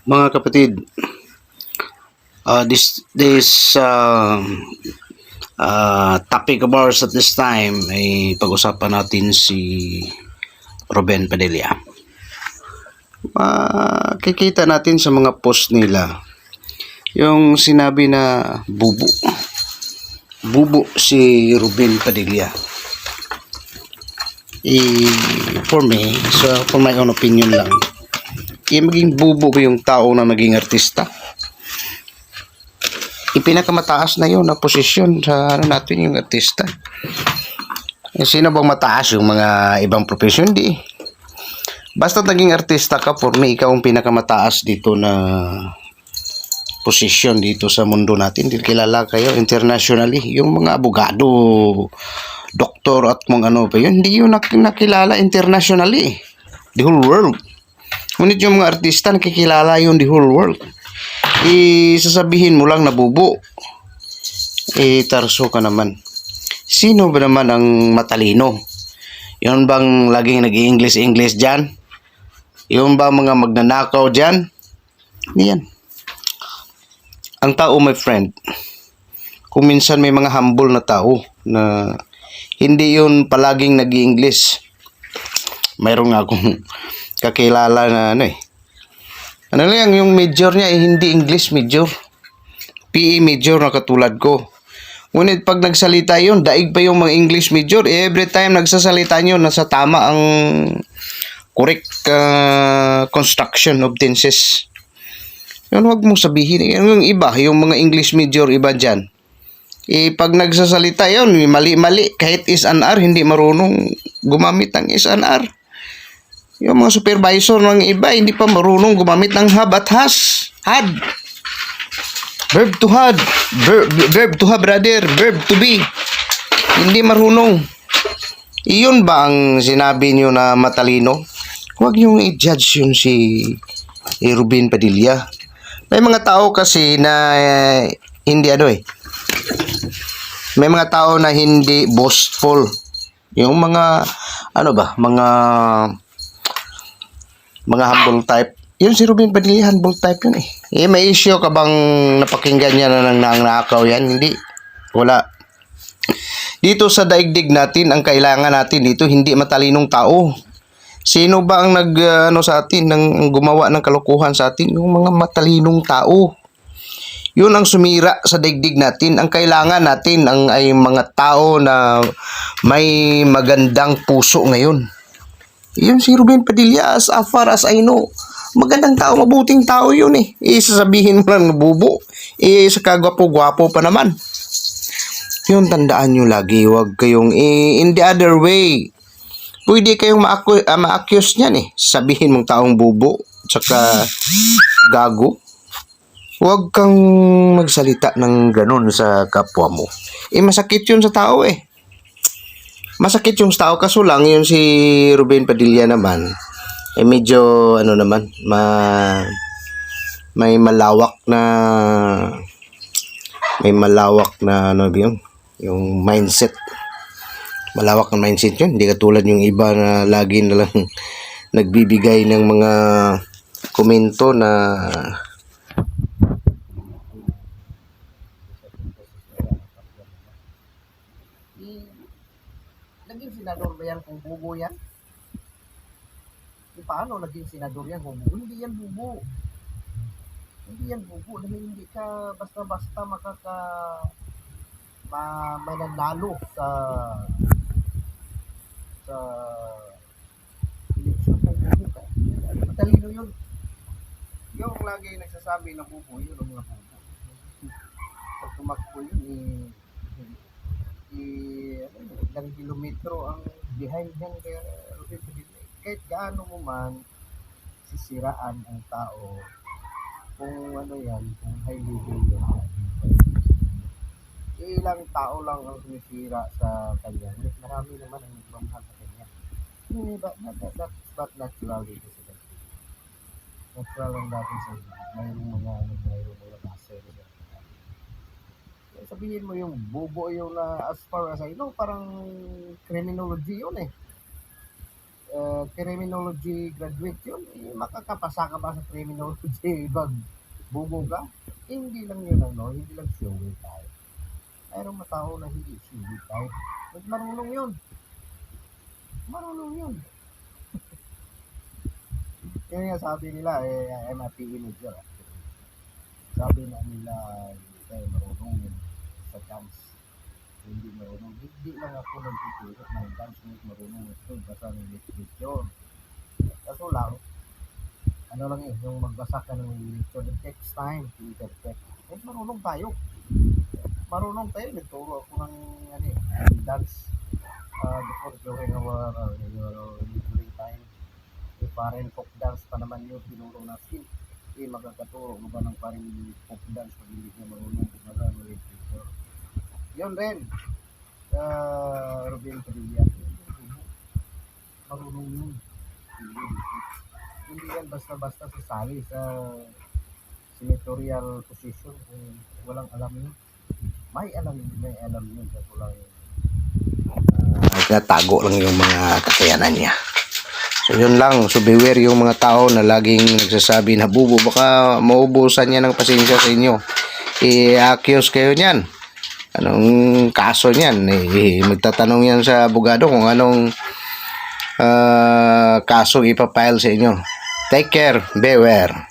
Mga kapatid, this topic of ours at this time ay pag-usapan natin si Ruben Padilla. Makikita natin sa mga post nila yung sinabi na bubo si Ruben Padilla. For me, so for my own opinion lang, maging bubo ba yung tao na naging artista? Ipinakamataas na yun na posisyon sa natin yung artista. Sino bang mataas? Yung mga ibang profesyon? Di. Basta naging artista ka, for me, ikaw ang pinakamataas dito na posisyon dito sa mundo natin. Di kilala kayo internationally. Yung mga abogado, doktor at mga ano pa yun, hindi yun nakilala internationally. The whole world. Ngunit yung mga artista nakikilala yun the whole world. Sasabihin mo lang na bubo. Tarso ka naman. Sino ba naman ang matalino? Yun bang laging nag-English dyan? Yun ba mga magnanakaw dyan? Yan. Ang tao, my friend, kung minsan may mga humble na tao na hindi yun palaging nag-English. Mayroon nga akong kakilala na ano lang, yung major niya ay hindi English major. PE major na katulad ko. Ngunit pag nagsalita yun, daig pa yung mga English major. Every time nagsasalita nyo, nasa tama ang correct construction of tenses. Yun, huwag mong sabihin. Yung iba, yung mga English major, iba dyan. Pag nagsasalita yun, mali-mali. Kahit is an R, hindi marunong gumamit ng is an R. Yung mga supervisor ng iba, hindi pa marunong gumamit ng have at has. Had. Verb to had. Verb to have, brother. Verb to be. Hindi marunong. Iyon ba ang sinabi niyo na matalino? Huwag niyong i-judge yun si Ruben Padilla. May mga tao kasi na hindi may mga tao na hindi boastful. Yung mga mga humble type. Yun si Ruben Padilla, humble type yun eh. May issue ka bang napakinggan niya na nangnakaw yan? Hindi. Wala. Dito sa daigdig natin, ang kailangan natin dito, hindi matalinong tao. Sino ba ang sa atin, ang gumawa ng kalokohan sa atin? Yung mga matalinong tao. Yun ang sumira sa daigdig natin. Ang kailangan natin ay mga tao na may magandang puso ngayon. Yun si Ruben Padilla, as far as I know. Magandang tao, mabuting tao yun eh. Sasabihin mo lang na bubo. Sa kagwapo-gwapo pa naman. Yun, tandaan nyo lagi. Huwag kayong in the other way. Pwede kayong ma-accuse niyan eh. Sabihin mong taong bubo. Tsaka gago. Huwag kang magsalita ng ganun sa kapwa mo. Masakit yun sa tao eh. Masakit yung tao, kaso lang yun si Ruben Padilla naman medyo naman may malawak na yung mindset. Malawak na mindset yun, hindi katulad yung iba na lagi na lang nagbibigay ng mga komento na naging senador ba yan kung bubo yan? Paano naging senador yan kung bubo? Hindi yan bubo. Hindi yan bubo. Dahil hindi ka basta-basta mananalo sa eleksyon kung bubo ka. Matalino yun. Yung lagi nagsasabi na bubo, yun ang mga bubo. Pag tumakbo yun, ilang kilometro ang behind yan kaya kahit gaano mo man sisiraan ang tao kung kung high level yun, ilang tao lang ang sumisira sa kanya. Marami naman ang nagmamahal sa kanya. But natural dito sa kanya. Natural lang dati sa mayroong mga base. Sabihin mo yung bubo yung as far as I know, parang criminology yun eh. criminology graduate yun, makakapasa ka ba sa criminology pag bubo ka? Hindi lang yun, hindi lang showy tayo. Mayroong matao na hindi showy tayo. Mas marunong yun. Marunong yun. Kaya nga sabi nila, I'm a teenager. Sabi na nila, hindi tayo marunong yun sa dance. Hindi marunong. Hindi lang ako nagtuturo ng dance, hindi marunong ito. Basta ng literature. Kaso lang, ano lang yung magbasa ka ng literature, it takes time to interpret. Marunong tayo. Marunong tayo. Nagturo ako ng dance before during our during time. Foreign folk dance pa naman yun, tinuro natin. Magkakaturo mo ba ng foreign folk dance pag hindi ka marunong gumawa ng literature. Yun rin, Ruben Padilla. Marunong yun. Hindi yan basta-basta sasali sa senatorial position kung walang alam yun. May alam yun. Kaso lang Natago lang yung mga kakayanan niya. So yun lang, so beware yung mga tao na laging nagsasabi na bubo, baka maubusan niya ng pasensya sa inyo. I-accuse kayo niyan. Anong kaso niyan? Magtatanong yan sa abogado kung anong kaso ipapile sa inyo. Take care, beware.